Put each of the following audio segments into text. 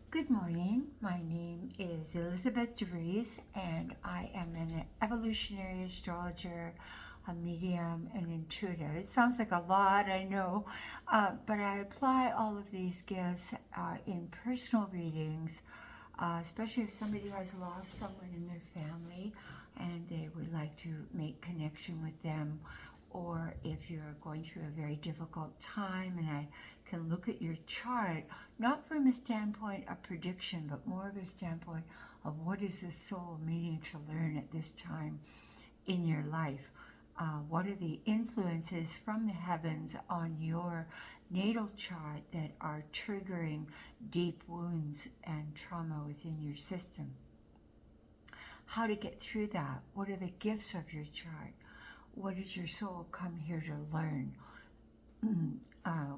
Good morning. My name is Elizabeth de Vries, and I am an evolutionary astrologer, a medium, and intuitive. It sounds like a lot, I know, but I apply all of these gifts in personal readings, especially if somebody has lost someone in their family and they would like to make connection with them, or if you're going through a very difficult time and I can look at your chart, not from a standpoint of prediction, but more of a standpoint of what is the soul needing to learn at this time in your life. What are the influences from the heavens on your natal chart that are triggering deep wounds and trauma within your system? How to get through that? What are the gifts of your chart? What does your soul come here to learn?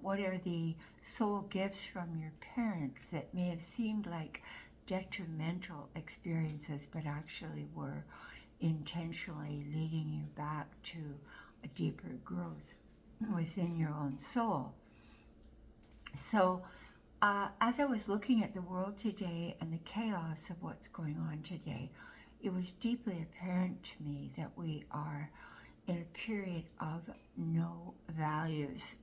What are the soul gifts from your parents that may have seemed like detrimental experiences but actually were intentionally leading you back to a deeper growth within your own soul? So, as I was looking at the world today and the chaos of what's going on today, it was deeply apparent to me that we are in a period of no values.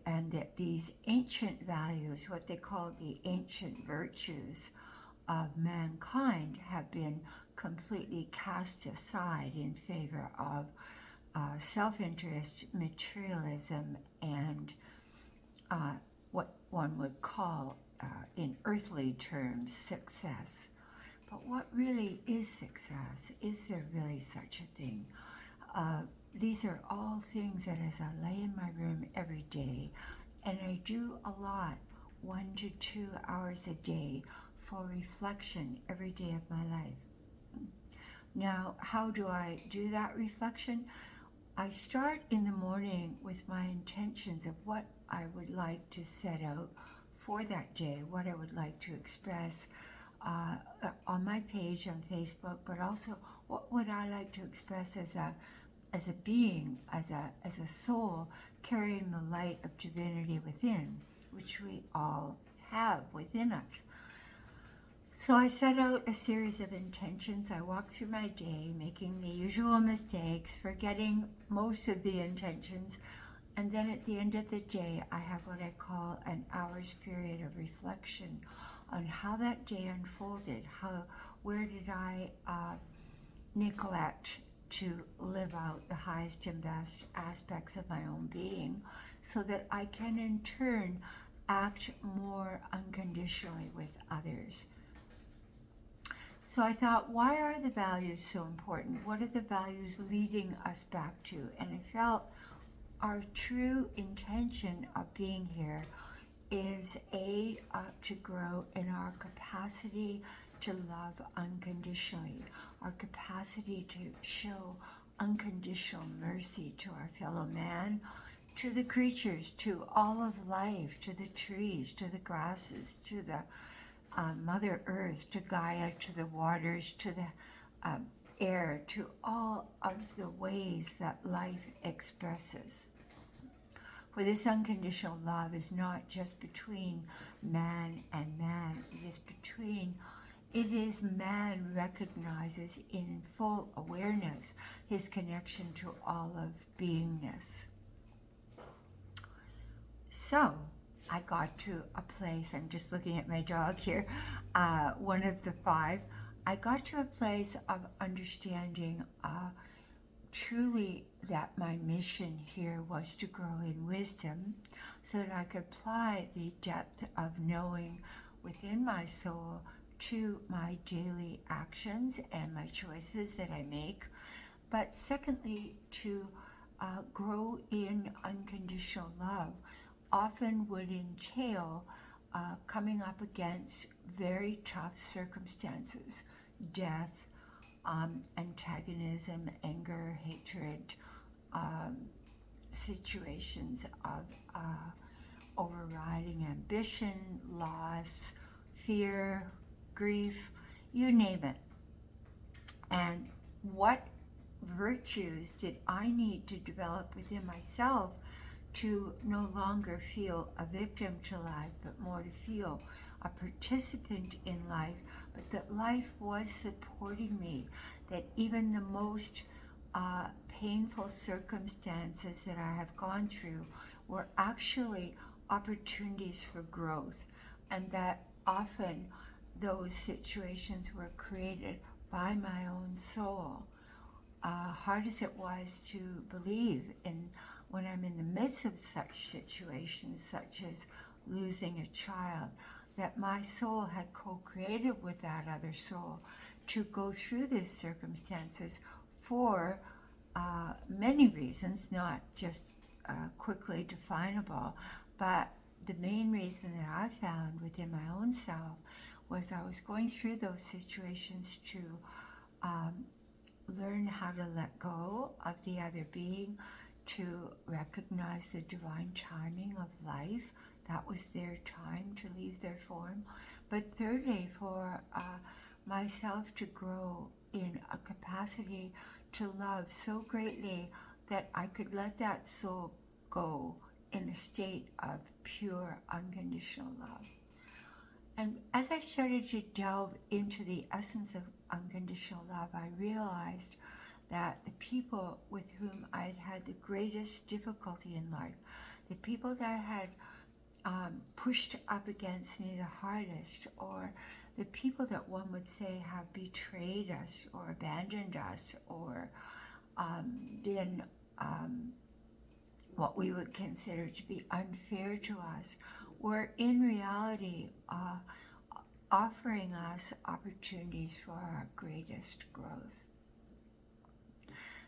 And that these ancient values, what they call the ancient virtues of mankind, have been completely cast aside in favor of self-interest, materialism, and what one would call, in earthly terms, success. But what really is success? Is there really such a thing? These are all things that as I lay in my room every day, and I do a lot, 1 to 2 hours a day, for reflection every day of my life. Now, how do I do that reflection? I start in the morning with my intentions of what I would like to set out for that day, what I would like to express on my page on Facebook, but also what would I like to express as a being, as a soul, carrying the light of divinity within, which we all have within us. So I set out a series of intentions. I walk through my day, making the usual mistakes, forgetting most of the intentions, and then at the end of the day, I have what I call an hour's period of reflection on how that day unfolded. Where did I neglect to live out the highest and best aspects of my own being, so that I can in turn act more unconditionally with others. So I thought, why are the values so important? What are the values leading us back to? And I felt our true intention of being here is to grow in our capacity to love unconditionally, our capacity to show unconditional mercy to our fellow man, to the creatures, to all of life, to the trees, to the grasses, to the Mother Earth, to Gaia, to the waters, to the air, to all of the ways that life expresses. For this unconditional love is not just between man and man, it is man recognizes in full awareness his connection to all of beingness. So I got to a place, I'm just looking at my dog here, one of the 5. I got to a place of understanding truly that my mission here was to grow in wisdom so that I could apply the depth of knowing within my soul to my daily actions and my choices that I make. But secondly, to grow in unconditional love often would entail coming up against very tough circumstances, death, antagonism, anger, hatred, situations of overriding ambition, loss, fear, grief, you name it. And what virtues did I need to develop within myself to no longer feel a victim to life, but more to feel a participant in life, but that life was supporting me, that even the most painful circumstances that I have gone through were actually opportunities for growth, and that often those situations were created by my own soul. Hard as it was to believe in when I'm in the midst of such situations, such as losing a child, that my soul had co-created with that other soul to go through these circumstances for many reasons, not just quickly definable, but the main reason that I found within my own self was I was going through those situations to learn how to let go of the other being, to recognize the divine timing of life. That was their time to leave their form. But thirdly, for myself to grow in a capacity to love so greatly that I could let that soul go in a state of pure unconditional love. And as I started to delve into the essence of unconditional love, I realized that the people with whom I'd had the greatest difficulty in life, the people that had pushed up against me the hardest, or the people that one would say have betrayed us or abandoned us or been what we would consider to be unfair to us, were in reality offering us opportunities for our greatest growth.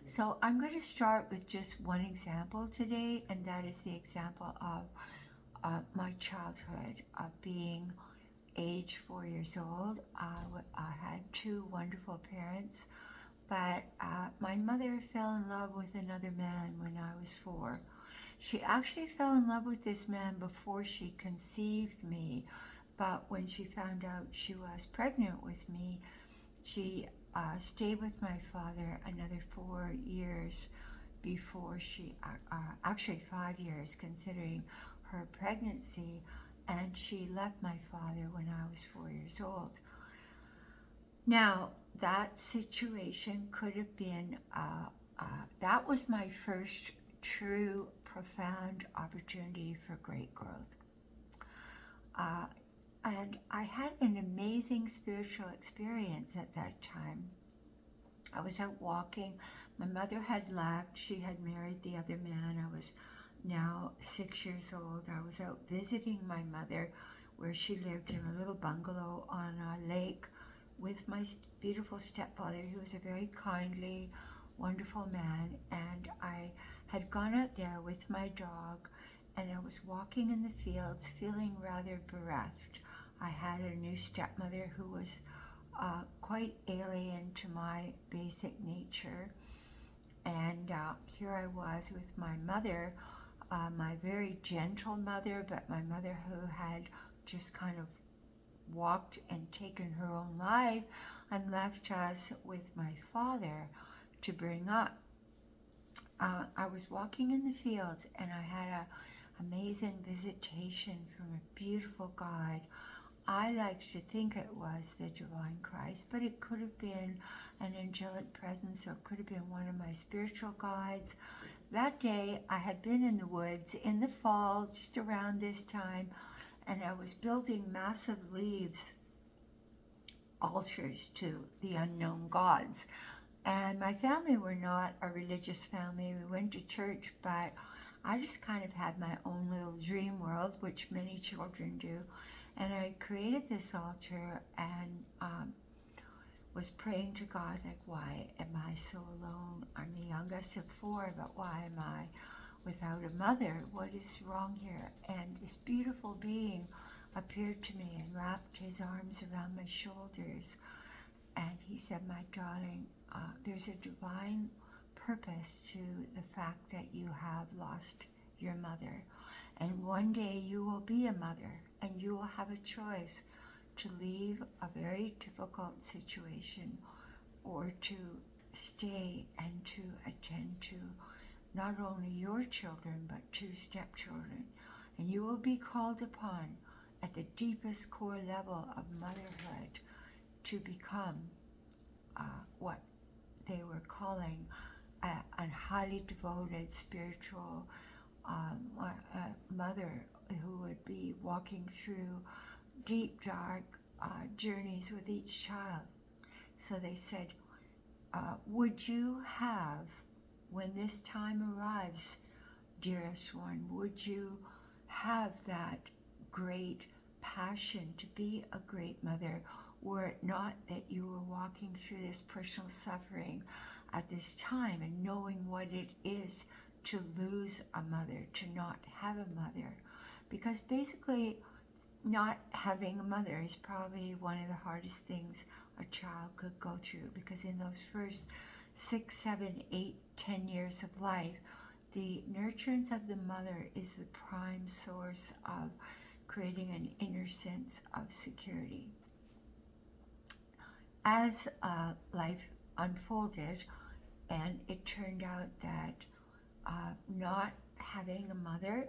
So I'm going to start with just one example today, and that is the example of my childhood, of being age 4 years old. I had two wonderful parents, but my mother fell in love with another man when I was 4. She actually fell in love with this man before she conceived me, but when she found out she was pregnant with me, she stayed with my father another 4 years before she, actually 5 years considering her pregnancy, and she left my father when I was 4 years old. Now, that situation could have been, that was my first true, profound opportunity for great growth. And I had an amazing spiritual experience at that time. I was out walking. My mother had left. She had married the other man. I was now 6 years old. I was out visiting my mother where she lived in a little bungalow on a lake with my beautiful stepfather. He was a very kindly, wonderful man. And I had gone out there with my dog, and I was walking in the fields feeling rather bereft. I had a new stepmother who was quite alien to my basic nature. And here I was with my mother, my very gentle mother, but my mother who had just kind of walked and taken her own life and left us with my father to bring up. I was walking in the fields, and I had an amazing visitation from a beautiful guide. I like to think it was the divine Christ, but it could have been an angelic presence, or it could have been one of my spiritual guides. That day, I had been in the woods in the fall, just around this time, and I was building massive leaves altars to the unknown gods. And my family were not a religious family. We went to church, but I just kind of had my own little dream world, which many children do. And I created this altar and was praying to God, like, why am I so alone? I'm the youngest of 4, but why am I without a mother? What is wrong here? And this beautiful being appeared to me and wrapped his arms around my shoulders. And he said, my darling, there's a divine purpose to the fact that you have lost your mother. And one day you will be a mother, and you will have a choice to leave a very difficult situation or to stay and to attend to not only your children, but 2 stepchildren. And you will be called upon at the deepest core level of motherhood to become what they were calling a highly devoted spiritual mother who would be walking through deep, dark journeys with each child. So they said, would you have, when this time arrives, dearest one, would you have that great passion to be a great mother, were it not that you were walking through this personal suffering at this time and knowing what it is to lose a mother, to not have a mother? Because basically, not having a mother is probably one of the hardest things a child could go through, because in those first 6, 7, 8, 10 years of life, the nurturance of the mother is the prime source of creating an inner sense of security. As life unfolded, and it turned out that not having a mother,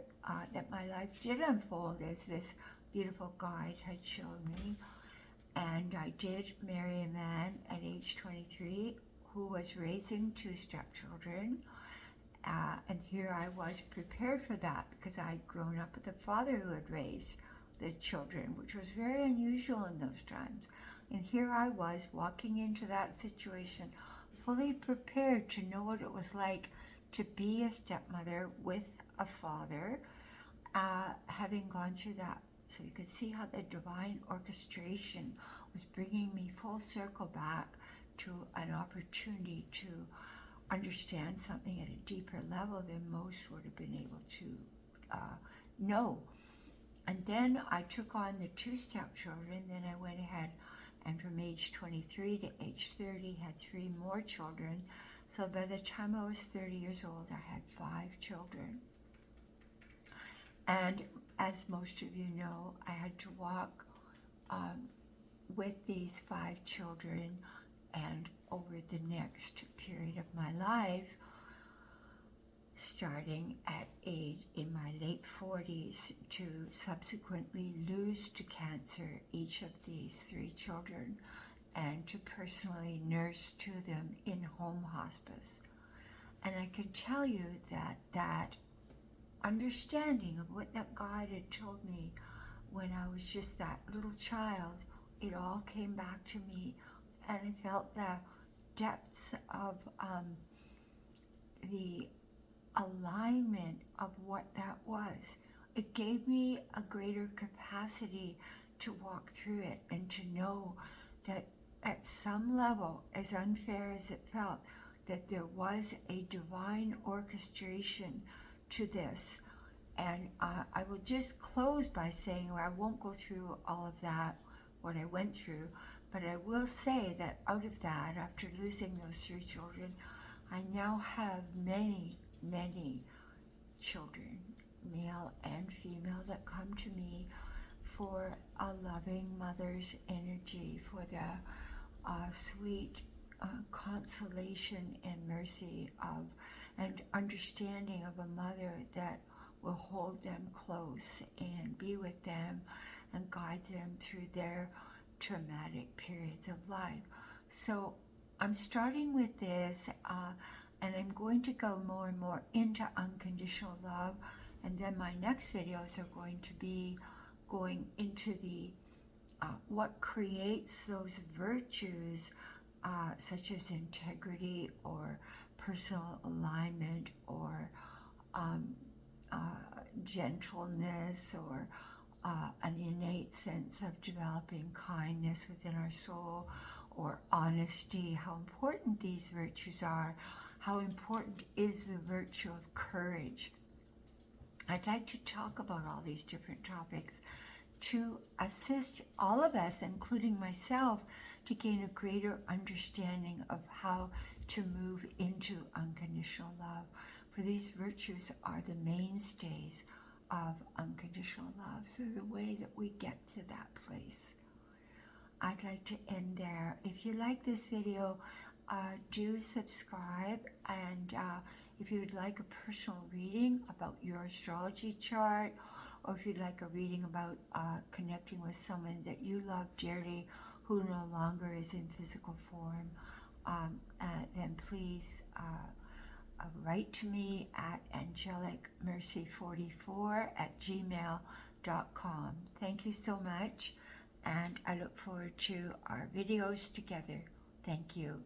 that my life did unfold as this beautiful guide had shown me. And I did marry a man at age 23 who was raising 2 stepchildren. And here I was prepared for that, because I'd grown up with a father who had raised the children, which was very unusual in those times. And here I was walking into that situation, fully prepared to know what it was like to be a stepmother with a father, having gone through that. So you could see how the divine orchestration was bringing me full circle back to an opportunity to understand something at a deeper level than most would have been able to know. And then I took on the 2 stepchildren. Then I went ahead and from age 23 to age 30 had 3 more children. So by the time I was 30 years old, I had 5 children. And as most of you know, I had to walk with these 5 children, and over the next period of my life, starting at age in my late 40s, to subsequently lose to cancer each of these 3 children, and to personally nurse to them in home hospice. And I can tell you that that understanding of what that God had told me when I was just that little child, it all came back to me, and I felt the depths of the alignment of what that was. It gave me a greater capacity to walk through it and to know that at some level, as unfair as it felt, that there was a divine orchestration to this. And I will just close by saying, I won't go through all of that, what I went through, but I will say that out of that, after losing those 3 children, I now have many, many children, male and female, that come to me for a loving mother's energy, for the sweet consolation and mercy of and understanding of a mother that will hold them close and be with them and guide them through their traumatic periods of life. So I'm starting with this, and I'm going to go more and more into unconditional love, and then my next videos are going to be going into the what creates those virtues, such as integrity or personal alignment or gentleness or an innate sense of developing kindness within our soul, or honesty, how important these virtues are, how important is the virtue of courage. I'd like to talk about all these different topics to assist all of us, including myself, to gain a greater understanding of how to move into unconditional love. For these virtues are the mainstays of unconditional love, so the way that we get to that place. I'd like to end there. If you like this video, do subscribe, and if you would like a personal reading about your astrology chart, or if you'd like a reading about connecting with someone that you love dearly who no longer is in physical form, then please write to me at angelicmercy44@gmail.com. Thank you so much, and I look forward to our videos together. Thank you.